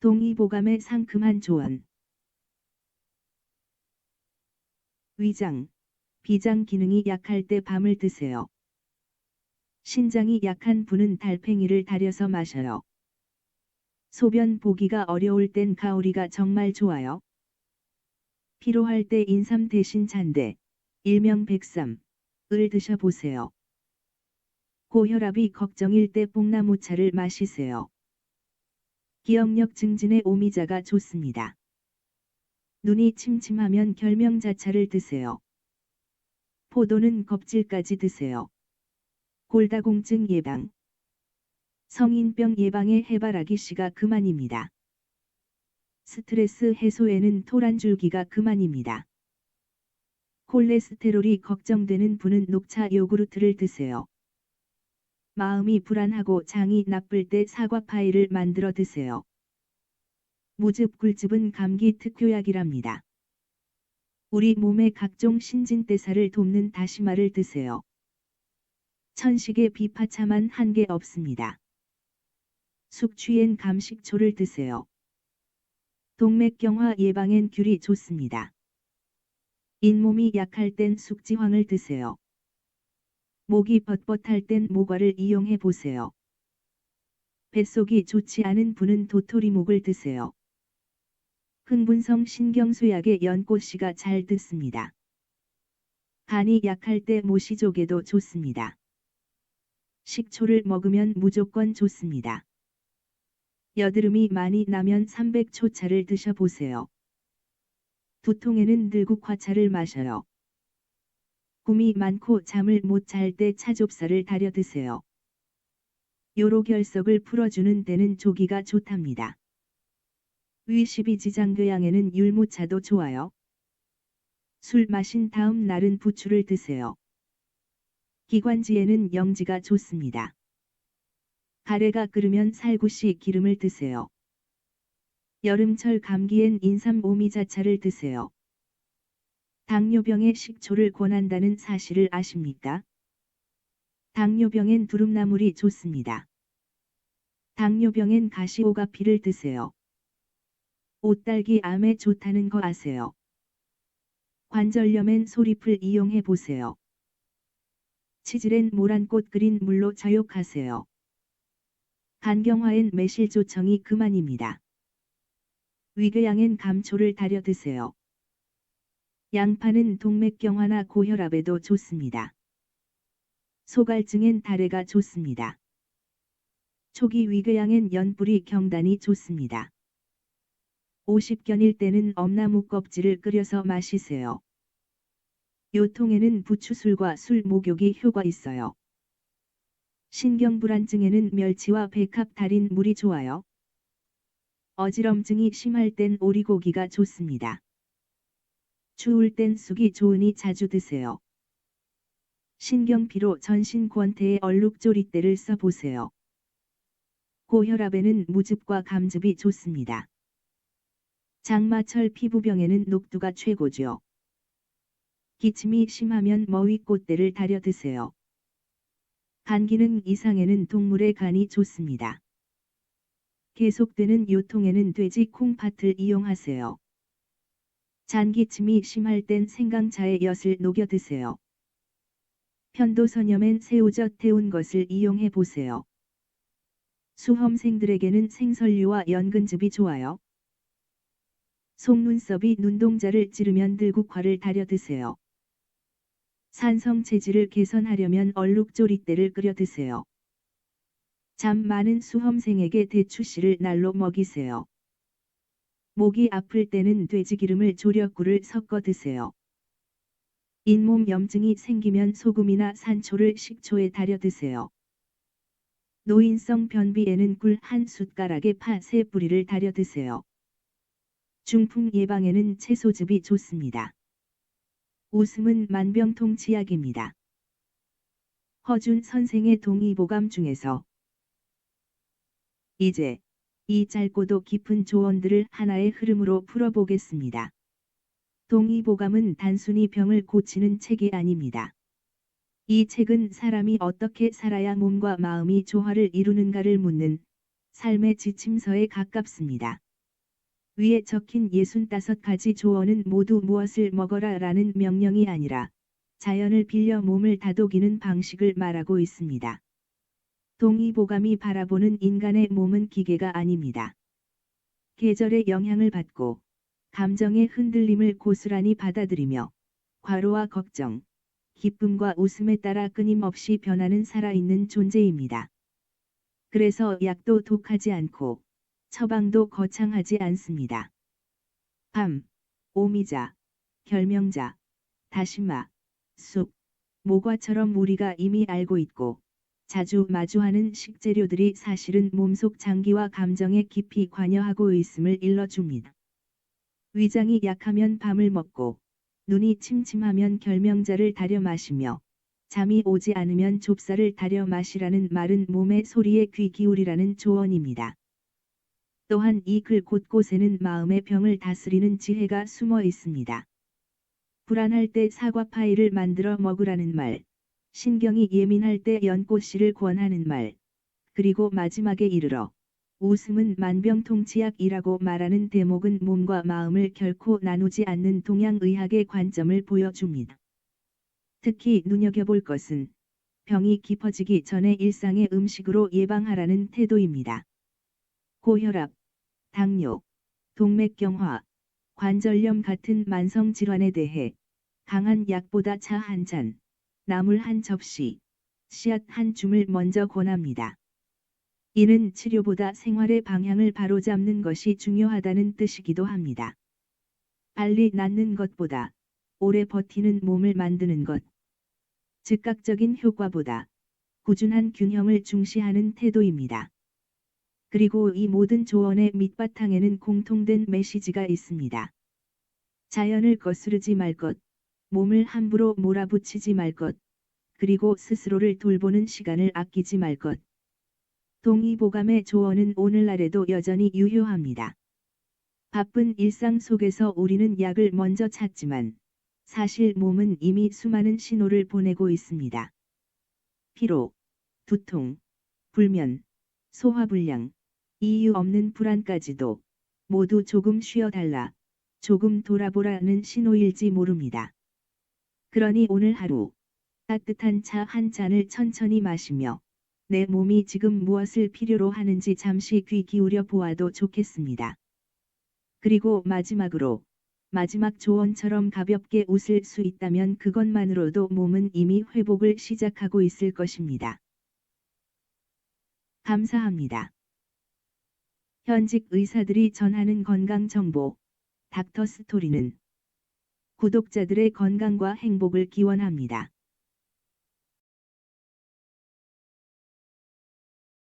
동의보감의 상큼한 조언. 위장, 비장 기능이 약할 때 밤을 드세요. 신장이 약한 분은 달팽이를 달여서 마셔요. 소변 보기가 어려울 땐 가오리가 정말 좋아요. 피로할 때 인삼 대신 잔대, 일명 백삼을 드셔보세요. 고혈압이 걱정일 때 뽕나무차를 마시세요. 기억력 증진에 오미자가 좋습니다. 눈이 침침하면 결명자차를 드세요. 포도는 껍질까지 드세요. 골다공증 예방, 성인병 예방에 해바라기 씨가 그만입니다. 스트레스 해소에는 토란줄기가 그만입니다. 콜레스테롤이 걱정되는 분은 녹차 요구르트를 드세요. 마음이 불안하고 장이 나쁠 때 사과파이를 만들어 드세요. 무즙 꿀즙은 감기 특효약이랍니다. 우리 몸의 각종 신진대사를 돕는 다시마를 드세요. 천식에 비파차만 한 개 없습니다. 숙취엔 감식초를 드세요. 동맥경화 예방엔 귤이 좋습니다. 잇몸이 약할 땐 숙지황을 드세요. 목이 뻣뻣할 땐 모과를 이용해 보세요. 뱃속이 좋지 않은 분은 도토리묵을 드세요. 흥분성 신경쇠약에 연꽃씨가 잘 듣습니다. 간이 약할 때 모시조개도 좋습니다. 식초를 먹으면 무조건 좋습니다. 여드름이 많이 나면 300초차를 드셔보세요. 두통에는 들국화차를 마셔요. 꿈이 많고 잠을 못 잘 때 차좁쌀을 달여 드세요. 요로결석을 풀어주는 때는 조기가 좋답니다. 위십이지장교양에는 율무차도 좋아요. 술 마신 다음 날은 부추를 드세요. 기관지에는 영지가 좋습니다. 가래가 끓으면 살구씨 기름을 드세요. 여름철 감기엔 인삼 오미자차를 드세요. 당뇨병에 식초를 권한다는 사실을 아십니까? 당뇨병엔 두릅나물이 좋습니다. 당뇨병엔 가시오가피를 드세요. 옷딸기 암에 좋다는 거 아세요? 관절염엔 소리풀 이용해 보세요. 치질엔 모란꽃 끓인 물로 저욕하세요. 간경화엔 매실조청이 그만입니다. 위궤양엔 감초를 달여 드세요. 양파는 동맥경화나 고혈압에도 좋습니다. 소갈증엔 다래가 좋습니다. 초기 위궤양엔 연뿌리 경단이 좋습니다. 50견일 때는 엄나무 껍질을 끓여서 마시세요. 요통에는 부추술과 술 목욕이 효과 있어요. 신경불안증에는 멸치와 백합 달인 물이 좋아요. 어지럼증이 심할 땐 오리고기가 좋습니다. 추울 땐 쑥이 좋으니 자주 드세요. 신경피로 전신권태에 얼룩조리대를 써보세요. 고혈압에는 무즙과 감즙이 좋습니다. 장마철 피부병에는 녹두가 최고죠. 기침이 심하면 머위꽃대를 달여 드세요. 간 기능 이상에는 동물의 간이 좋습니다. 계속되는 요통에는 돼지 콩팥을 이용하세요. 잔기침이 심할 땐 생강차에 엿을 녹여 드세요. 편도선염엔 새우젓 데운 것을 이용해 보세요. 수험생들에게는 생선류와 연근즙이 좋아요. 속눈썹이 눈동자를 찌르면 들국화를 달여 드세요. 산성 체질을 개선하려면 얼룩조리대를 끓여 드세요. 잠 많은 수험생에게 대추씨를 날로 먹이세요. 목이 아플 때는 돼지기름을 졸여 꿀을 섞어 드세요. 잇몸 염증이 생기면 소금이나 산초를 식초에 달여 드세요. 노인성 변비에는 꿀 한 숟가락에 파 3뿌리를 달여 드세요. 중풍 예방에는 채소즙이 좋습니다. 웃음은 만병통치약입니다. 허준 선생의 동의보감 중에서 이제 이 짧고도 깊은 조언들을 하나의 흐름으로 풀어보겠습니다. 동의보감은 단순히 병을 고치는 책이 아닙니다. 이 책은 사람이 어떻게 살아야 몸과 마음이 조화를 이루는가를 묻는 삶의 지침서에 가깝습니다. 위에 적힌 65가지 조언은 모두 무엇을 먹어라 라는 명령이 아니라 자연을 빌려 몸을 다독이는 방식을 말하고 있습니다. 동의보감이 바라보는 인간의 몸은 기계가 아닙니다. 계절의 영향을 받고 감정의 흔들림을 고스란히 받아들이며 과로와 걱정, 기쁨과 웃음에 따라 끊임없이 변하는 살아있는 존재입니다. 그래서 약도 독하지 않고 처방도 거창하지 않습니다. 밤, 오미자, 결명자, 다시마, 쑥, 모과처럼 우리가 이미 알고 있고 자주 마주하는 식재료들이 사실은 몸속 장기와 감정에 깊이 관여하고 있음을 일러줍니다. 위장이 약하면 밤을 먹고 눈이 침침하면 결명자를 달여 마시며 잠이 오지 않으면 좁쌀을 달여 마시라는 말은 몸의 소리에 귀 기울이라는 조언입니다. 또한 이 글 곳곳에는 마음의 병을 다스리는 지혜가 숨어 있습니다. 불안할 때 사과파이를 만들어 먹으라는 말, 신경이 예민할 때 연꽃씨를 권하는 말, 그리고 마지막에 이르러 웃음은 만병통치약이라고 말하는 대목은 몸과 마음을 결코 나누지 않는 동양의학의 관점을 보여줍니다. 특히 눈여겨볼 것은 병이 깊어지기 전에 일상의 음식으로 예방하라는 태도입니다. 고혈압, 당뇨, 동맥경화, 관절염 같은 만성질환에 대해 강한 약보다 차 한 잔, 나물 한 접시, 씨앗 한 줌을 먼저 권합니다. 이는 치료보다 생활의 방향을 바로잡는 것이 중요하다는 뜻이기도 합니다. 빨리 낫는 것보다 오래 버티는 몸을 만드는 것. 즉각적인 효과보다 꾸준한 균형을 중시하는 태도입니다. 그리고 이 모든 조언의 밑바탕에는 공통된 메시지가 있습니다. 자연을 거스르지 말 것, 몸을 함부로 몰아붙이지 말 것, 그리고 스스로를 돌보는 시간을 아끼지 말 것. 동의보감의 조언은 오늘날에도 여전히 유효합니다. 바쁜 일상 속에서 우리는 약을 먼저 찾지만 사실 몸은 이미 수많은 신호를 보내고 있습니다. 피로, 두통, 불면, 소화불량, 이유 없는 불안까지도 모두 조금 쉬어달라, 조금 돌아보라는 신호일지 모릅니다. 그러니 오늘 하루 따뜻한 차 한 잔을 천천히 마시며 내 몸이 지금 무엇을 필요로 하는지 잠시 귀 기울여 보아도 좋겠습니다. 그리고 마지막으로 마지막 조언처럼 가볍게 웃을 수 있다면 그것만으로도 몸은 이미 회복을 시작하고 있을 것입니다. 감사합니다. 현직 의사들이 전하는 건강 정보, 닥터 스토리는 구독자들의 건강과 행복을 기원합니다.